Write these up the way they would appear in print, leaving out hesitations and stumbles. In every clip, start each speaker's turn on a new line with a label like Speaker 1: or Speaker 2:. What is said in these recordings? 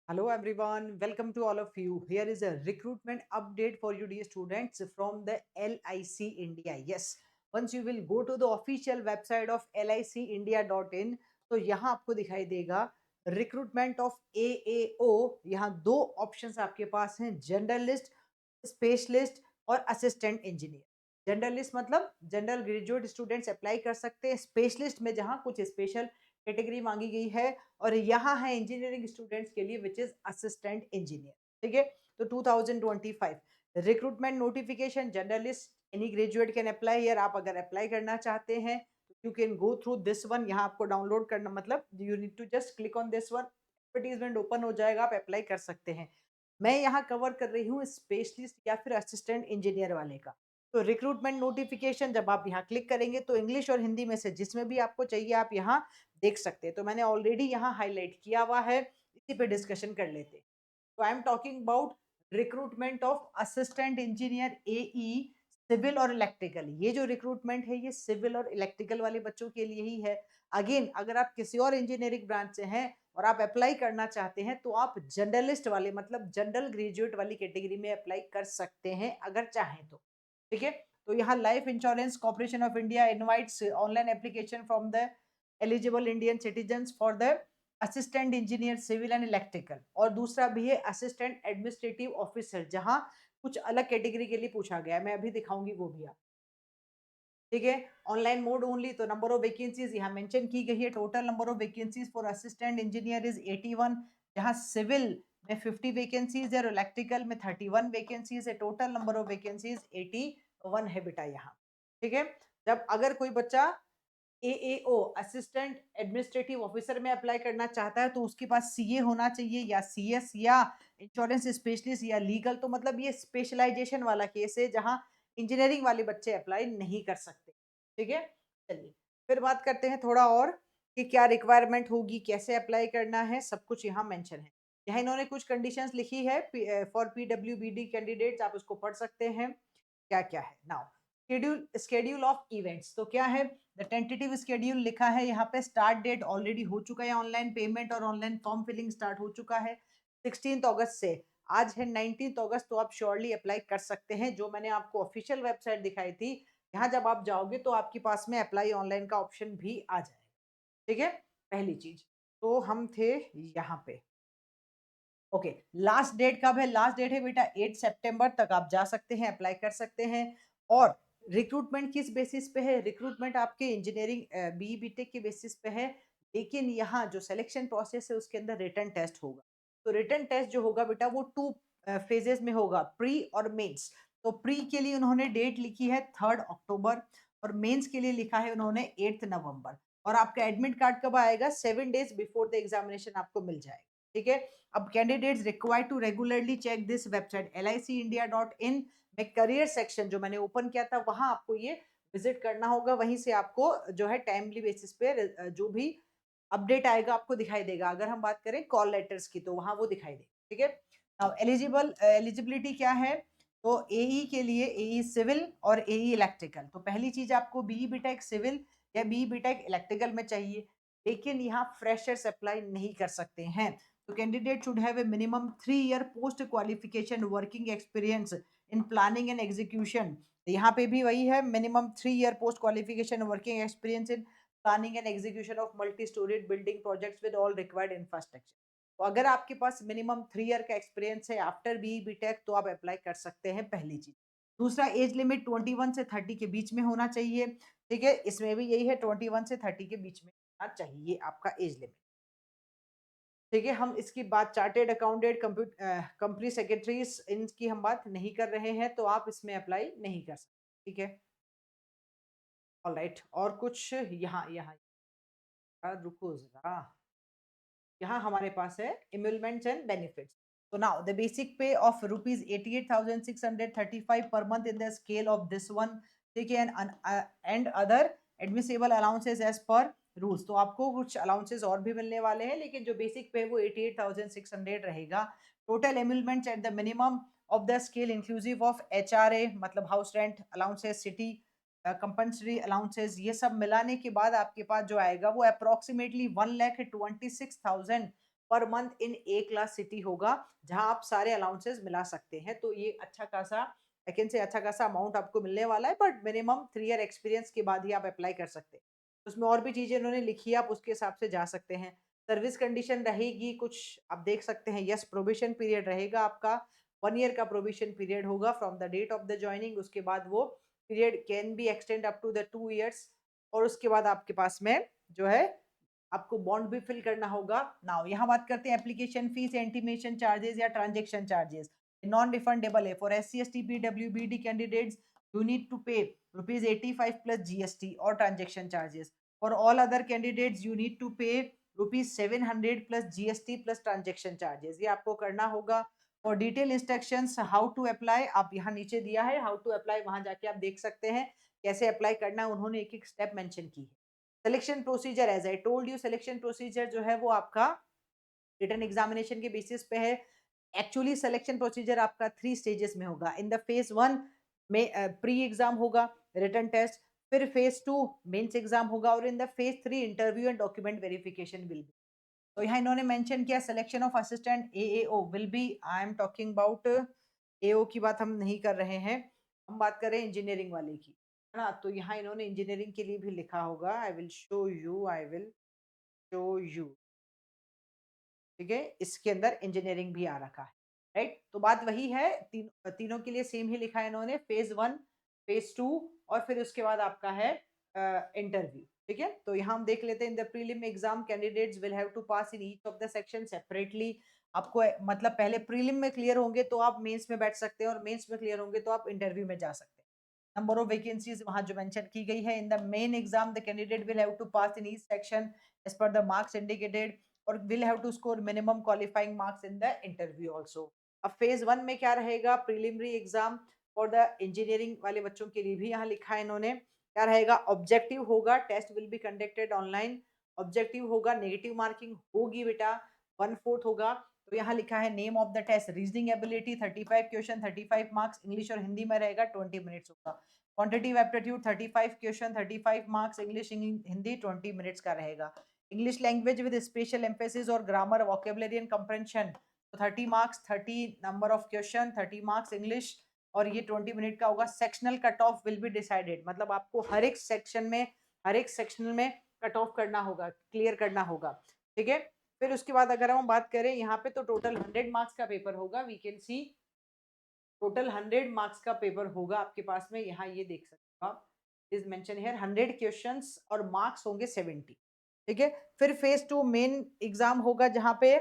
Speaker 1: Hello everyone, welcome to all of you. Here is a recruitment update for you dear students from the LIC India. Yes, once you will go to the official website of licindia.in, तो यहाँ आपको दिखाई देगा recruitment of AAO. यहाँ दो options आपके पास हैं, generalist, specialist और असिस्टेंट इंजीनियर. जनरलिस्ट मतलब जनरल ग्रेजुएट स्टूडेंट्स अप्लाई कर सकते हैं, स्पेशलिस्ट में जहाँ कुछ स्पेशल कैटेगरी मांगी गई है, और यहाँ है इंजीनियरिंग स्टूडेंट्स के लिए विच इज असिस्टेंट इंजीनियर. ठीक है, तो 2025 recruitment notification journalist any graduate can apply here. आप अगर अप्लाई करना चाहते हैं you can go through this one. यहाँ आपको डाउनलोड करना मतलब you need to just click on this one, advertisement open हो जाएगा, आप अप्लाई कर सकते हैं. मैं यहाँ कवर कर रही हूँ स्पेशलिस्ट या फिर असिस्टेंट इंजीनियर वाले का. तो रिक्रूटमेंट नोटिफिकेशन जब आप यहाँ क्लिक करेंगे तो इंग्लिश और हिंदी में से जिसमें भी आपको चाहिए आप यहाँ देख सकते हैं. तो मैंने ऑलरेडी यहाँ हाईलाइट किया हुआ है, इसी पे डिस्कशन कर लेते हैं. तो I am talking about recruitment of assistant engineer AE civil और इलेक्ट्रिकल. ये जो रिक्रूटमेंट है ये सिविल और इलेक्ट्रिकल वाले बच्चों के लिए ही है. अगेन अगर आप किसी और इंजीनियरिंग ब्रांच से हैं और आप अप्लाई करना चाहते हैं तो आप जनरलिस्ट वाले मतलब जनरल ग्रेजुएट वाली कैटेगरी में अप्लाई कर सकते हैं अगर चाहें तो. ठीक है, तो यहाँ Life Insurance Corporation of India invites online application from the eligible Indian citizens for the assistant engineer civil and electrical. और दूसरा भी है असिस्टेंट एडमिनिस्ट्रेटिव ऑफिसर, जहां कुछ अलग कैटेगरी के लिए पूछा गया है, मैं अभी दिखाऊंगी वो भी आप. ठीक है, ऑनलाइन मोड ओनली. तो नंबर ऑफ वैकेंसीज यहाँ मेंशन की गई है. Total number of vacancies for assistant engineer is 81, जहाँ सिविल में 50 वैकेंसीज है और इलेक्ट्रिकल में 31 वैकेंसीज है. टोटल नंबर ऑफ वैकेंसीज 81 है बेटा यहाँ. ठीक है, जब अगर कोई बच्चा एएओ असिस्टेंट एडमिनिस्ट्रेटिव ऑफिसर में अप्लाई करना चाहता है तो उसके पास सीए होना चाहिए या सीएस या इंश्योरेंस स्पेशलिस्ट या लीगल. तो मतलब ये स्पेशलाइजेशन वाला केस है जहां इंजीनियरिंग वाले बच्चे अप्लाई नहीं कर सकते. ठीक है, चलिए फिर बात करते हैं थोड़ा और कि क्या रिक्वायरमेंट होगी, कैसे अप्लाई करना है, सब कुछ यहाँ मेंशन है. यहाँ इन्होंने कुछ कंडीशंस लिखी है फॉर पीडब्ल्यूबीडी कैंडिडेट्स, आप उसको पढ़ सकते हैं क्या क्या है. नाउ शेड्यूल ऑफ इवेंट्स तो क्या है, द टेंटेटिव स्केड्यूल लिखा है यहाँ पे. स्टार्ट डेट ऑलरेडी हो चुका है, ऑनलाइन पेमेंट और ऑनलाइन फॉर्म फिलिंग स्टार्ट हो चुका है 16 अगस्त से. आज है 19 अगस्त, तो आप श्योरली अप्लाई कर सकते हैं. जो मैंने आपको ऑफिशियल वेबसाइट दिखाई थी, यहाँ जब आप जाओगे तो आपके पास में अप्लाई ऑनलाइन का ऑप्शन भी आ जाएगा. ठीक है, पहली चीज. तो हम थे यहाँ पे. ओके, लास्ट डेट कब है? लास्ट डेट है बेटा 8 सितंबर तक आप जा सकते हैं, अप्लाई कर सकते हैं. और रिक्रूटमेंट किस बेसिस पे है? रिक्रूटमेंट आपके इंजीनियरिंग बी बीटेक के बेसिस पे है, लेकिन यहाँ जो सिलेक्शन प्रोसेस है उसके अंदर रिटन टेस्ट होगा. तो रिटन टेस्ट जो होगा बेटा वो टू फेजेस में होगा, प्री और मेंस. तो प्री के लिए उन्होंने डेट लिखी है 3 अक्टूबर और मेंस के लिए लिखा है उन्होंने 8 नवंबर. और आपका एडमिट कार्ड कब आएगा? 7 डेज बिफोर द एग्जामिनेशन आपको मिल जाएगा. ठीक है, अब candidates required to regularly check this website licindia.in में करियर सेक्शन जो मैंने ओपन किया था वहां आपको ये विजिट करना होगा. वहीं से आपको जो है टाइमली बेसिस पे जो भी अपडेट आएगा आपको दिखाई देगा. अगर हम बात करें कॉल लेटर्स की तो वहां वो दिखाई देगा. ठीक है, अब एलिजिबिलिटी क्या है? तो एई के लिए एई सिविल और एई इलेक्ट्रिकल. तो पहली चीज आपको बीई बीटेक सिविल या बीई बीटेक इलेक्ट्रिकल में चाहिए, लेकिन यहाँ फ्रेशर्स अप्लाई नहीं कर सकते हैं. तो candidate should have a minimum 3 year post qualification working experience in planning and execution. यहाँ पे भी वही है, minimum 3 year post qualification working experience in planning and execution of multi storeyed building projects with all required infrastructure. तो अगर आपके पास minimum 3 year का experience है आफ्टर बी बीटेक तो आप अप्लाई कर सकते हैं, पहली चीज. दूसरा, एज लिमिट 21 से 30 के बीच में होना चाहिए. ठीक है, इसमें भी यही है 21 से 30 के बीच में होना चाहिए आपका एज लिमिट. ठीक है, हम इसकी बात चार्टेड अकाउंटेंट कंपनी सेक्रेटरीज इनकी हम बात नहीं कर रहे हैं, तो आप इसमें अप्लाई नहीं कर सकते. ठीक है, ऑलराइट. और कुछ यहाँ यहाँ रुको जरा. यहाँ हमारे पास है इमलमेंट्स एंड बेनिफिट्स. तो now the basic pay of rupees 88,635 per month in the scale of this one. ठीक है, and other admissible allowances as per rules. तो आपको कुछ अलाउंसेस और भी मिलने वाले हैं, लेकिन जो बेसिक पे है वो 88,600 रहेगा. Total emoluments at the minimum of the scale inclusive of HRA मतलब house rent allowances, city compulsory allowances, ये सब मिलाने के बाद आपके पास जो आएगा वो अप्रोक्सीमेटली 1,26,000 पर मंथ इन ए क्लास सिटी होगा, जहां आप सारे अलाउंसेस मिला सकते हैं। तो ये अच्छा खासा, आई कैन से अच्छा खासा अमाउंट आपको मिलने वाला है, बट मिनिमम 3 ईयर एक्सपीरियंस के बाद ही आप अप्लाई कर सकते हैं। उसमें और भी चीजें इन्होंने लिखी है, आप उसके हिसाब से जा सकते हैं। सर्विस कंडीशन रहेगी कुछ, आप देख सकते हैं। यस, प्रोबेशन पीरियड रहेगा आपका, 1 ईयर का प्रोबेशन पीरियड होगा from the date of the joining. उसके बाद वो period can be extend up to the 2 years, और उसके बाद आपके पास में जो है आपको बॉन्ड भी फिल करना होगा। नाउ यहाँ बात करते हैं एप्लीकेशन फीस, इंटीमेशन चार्जेस या ट्रांजेक्शन चार्जेस। नॉन रिफंडेबल है। For SC ST PWBD candidates you need to pay ₹85 plus GST और transaction charges. For all other candidates you need to pay ₹700 plus GST plus transaction charges. ये आपको करना होगा। और detail instructions how to apply आप यहाँ नीचे दिया है, हाउ टू अप्लाई वहां जाके आप देख सकते हैं कैसे अप्लाई करना है। उन्होंने एक एक स्टेप मेंशन की है। Selection procedure, as I told you, selection procedure जो है वो आपका रिटन एग्जामिनेशन के बेसिस पे है। एक्चुअली सिलेक्शन प्रोसीजर आपका 3 स्टेजेस में होगा। इन द फेज 1 में प्री एग्जाम होगा, रिटन टेस्ट, फिर फेज 2 मेंस एग्जाम होगा, और in the phase 3 interview and document verification will be. तो यहाँ इन्होंने मेंशन किया selection of assistant AAO will be, I am talking about AO की बात हम नहीं कर रहे हैं, हम बात कर रहे हैं इंजीनियरिंग वाले की, है ना। तो यहाँ इन्होंने इंजीनियरिंग के लिए भी लिखा होगा। आई विल शो यू, ठीक है, इसके अंदर इंजीनियरिंग भी आ रखा है, राइट। तो बात वही है, तीनों के लिए सेम ही लिखा है इन्होंने, फेज 1, फेज 2, और फिर उसके बाद आपका है इंटरव्यू, ठीक है। तो यहाँ हम देख लेते हैं। In the prelim exam candidates will have to pass in each of the section separately. आपको मतलब पहले प्रीलिम में क्लियर होंगे तो आप मेंस में बैठ सकते हैं, और मेंस में क्लियर होंगे तो आप इंटरव्यू में जा सकते हैं। नंबर ऑफ वैकेंसीज वहां जो मेंशन की गई है। In the main exam the candidate will have to pass in each section as per the marks indicated, और will have to score minimum qualifying marks in the interview also. अब phase 1 में क्या रहेगा, preliminary exam for the engineering वाले बच्चों के लिए भी यहाँ लिखा है इन्होंने। क्या रहेगा, ऑब्जेक्टिव होगा, test will be conducted online. Objective होगा, नेगेटिव मार्किंग होगी बेटा, 1/4 होगा। तो यहाँ लिखा है name of the test, reasoning ability 35 question 35 marks, English और हिंदी में रहेगा, 20 मिनट्स होगा। Quantitative aptitude 35 question 35 marks, English Hindi 20 minutes का रहेगा। English language with special emphasis और ग्रामर वोकेबुलरी एंड कंप्रेंशन, तो 30 marks, 30 number of question, 30 marks English, और ये 20 मिनट का होगा। Sectional cut off will be decided, मतलब आपको हर एक सेक्शन में, हर एक सेक्शनल में कट ऑफ करना होगा, क्लियर करना होगा, ठीक है। फिर उसके बाद अगर हम बात करें यहाँ पे, तो टोटल 100 मार्क्स का पेपर होगा। We can see total 100 marks का पेपर होगा आपके पास में, यहाँ ये देख सकते हो आप, इज मेंशन हियर 100 क्वेश्चंस और मार्क्स होंगे 70, ठीक है। फिर फेज 2 मेन एग्जाम होगा, जहाँ पे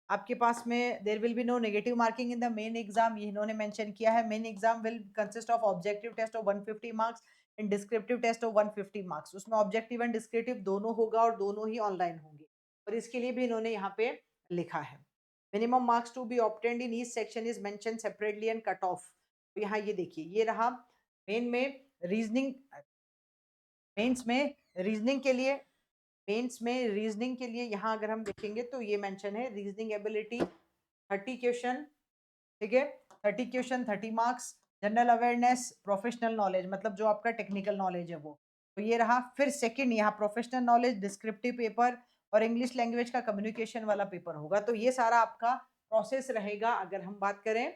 Speaker 1: आपके पास में there will be no negative marking in the main exam, ये इन्होंने मेंशन किया है। Main exam will consist of objective test of 150 marks and descriptive test of 150 marks. उसमें ऑब्जेक्टिव एंड डिस्क्रिप्टिव दोनों होगा, और दोनों ही ऑनलाइन होंगे, और इसके लिए भी इन्होंने यहाँ पे लिखा है। Minimum marks to be obtained in each section is mention separately and cut off. तो यहाँ ये देखिए, ये रहा मेन में रीजनिंग, मेंस में रीजनिंग के लिए, मेंस में रीजनिंग के लिए यहाँ अगर हम देखेंगे तो ये मेंशन है रीजनिंग एबिलिटी 30 क्वेश्चन, ठीक है, 30 question 30 marks. General awareness, professional knowledge, मतलब जो आपका टेक्निकल नॉलेज है वो, तो ये रहा। फिर सेकंड यहाँ प्रोफेशनल नॉलेज, डिस्क्रिप्टिव पेपर, और इंग्लिश लैंग्वेज का कम्युनिकेशन वाला पेपर होगा। तो ये सारा आपका प्रोसेस रहेगा अगर हम बात करें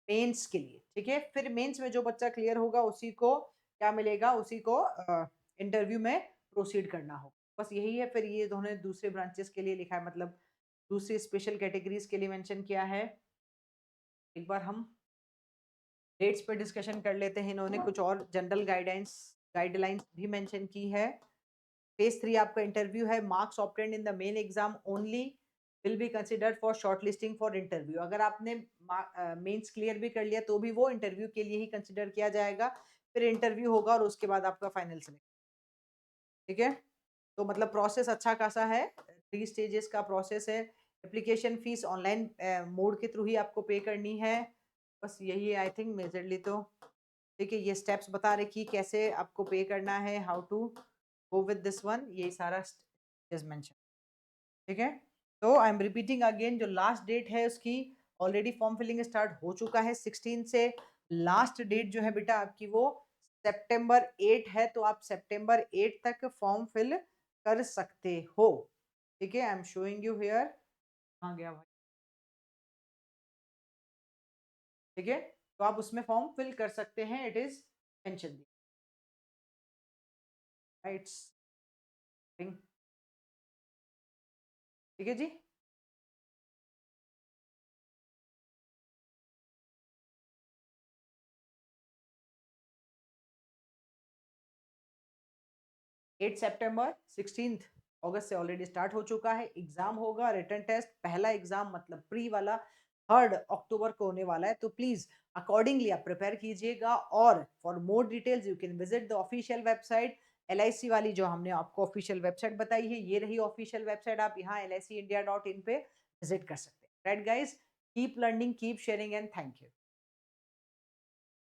Speaker 1: मेंस के लिए, ठीक है। फिर मेंस में जो बच्चा क्लियर होगा उसी को क्या मिलेगा, उसी को इंटरव्यू में प्रोसीड करना होगा, बस यही है। फिर ये दोनों दूसरे ब्रांचेस के लिए लिखा है, मतलब दूसरी स्पेशल कैटेगरीज के लिए मेंशन किया है। एक बार हम डेट्स पे डिस्कशन कर लेते हैं। इन्होंने कुछ और जनरल गाइडलाइंस भी मेंशन की है। फेज 3 आपका इंटरव्यू है। Marks obtained in the main exam only will be considered for shortlisting for interview. अगर आपने मेंस क्लियर भी कर लिया तो भी वो इंटरव्यू के लिए ही कंसिडर किया जाएगा। फिर इंटरव्यू होगा और उसके बाद आपका फाइनल सिलेक्शन, ठीक है। तो मतलब प्रोसेस अच्छा खासा है, 3 स्टेजेस का प्रोसेस है। एप्लीकेशन फीस ऑनलाइन मोड के थ्रू ही आपको पे करनी है, बस यही है आई थिंक मेजरली। तो ठीक है, ये स्टेप्स बता रखी कैसे आपको पे करना है, how to go with this one, ये सारा इज मेंशन, ठीक है। तो आई एम रिपीटिंग अगेन, जो लास्ट डेट है उसकी ऑलरेडी फॉर्म फिलिंग स्टार्ट हो चुका है 16 से। लास्ट डेट जो है बेटा आपकी वो September 8 है, तो आप September 8 तक फॉर्म फिल कर सकते हो, ठीक है। I am showing you here हाँ गया भाई, ठीक है। तो आप उसमें फॉर्म फिल कर सकते हैं, इट इज मेंशन, राइट्स, ठीक है जी। 8 सितंबर, 16 अगस्त से ऑलरेडी स्टार्ट हो चुका है। एग्जाम होगा, रिटन टेस्ट, पहला एग्जाम मतलब प्री वाला 3 अक्टूबर को होने वाला है। तो प्लीज अकॉर्डिंगली आप प्रिपेयर कीजिएगा। और for more details you can visit the official website. L I C वाली जो हमने आपको ऑफिशियल वेबसाइट बताई है, ये रही ऑफिशियल वेबसाइट। आप यहाँ LICindia.in पे विजिट कर सकते हैं। Right guys, keep learning, keep sharing and thank you.